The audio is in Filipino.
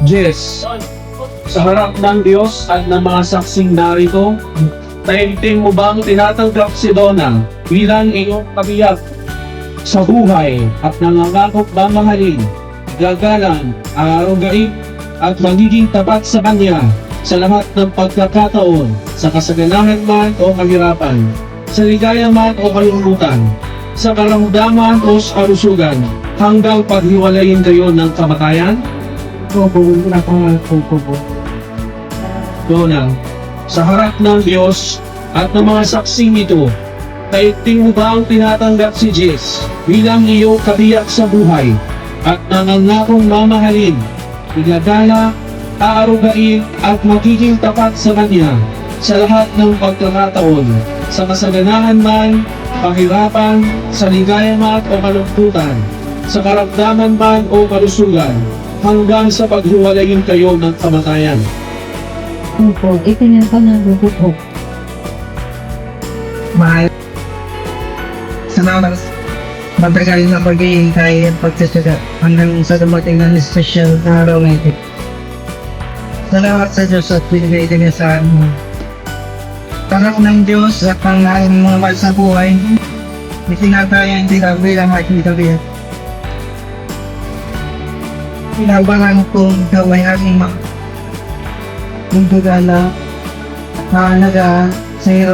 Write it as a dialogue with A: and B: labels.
A: Jess, sa harap ng Diyos at ng mga saksing narito, taimtim mo bang tinatanggap si Donna bilang iyong kabiyak sa buhay at nangangakot bang mahalin, gagalang, aarugain at magiging tapat sa Kanya sa lahat ng pagkakataon, sa kasaganahan man o kahirapan, sa ligaya man o kalungkutan, sa karamdaman o sa kalusugan, hanggang paghiwalayin kayo ng kamatayan? Donna, sa harap ng Diyos at ng mga saksing ito, taimtim mo ba ang tinatanggap si Jess bilang iyong kabiyak sa buhay at nangangakong mamahalin, igagala, aarugain at magiging tapat sa Kanya sa lahat ng pagkakataon, sa kasaganahan man, pahirapan, sa ligaya man o kalungkutan, sa karamdaman man o kalusugan, hanggang sa paghiwalayin kayo ng kamatayan?
B: Opo, ipinapangako ko.
C: Mahal. Salamat. Matagal na paghihintay at pagtsaga hanggang sa dumating ng espesyal na araw na ito. Salamat sa Diyos at binigay din niya sa amin. Tanong ng Diyos at ang aking mga mahal sa buhay, itinatayan din ang bilang aking kabiyak. Pinabangan kong gawin aking mga kung gagala, mahalaga sa hirap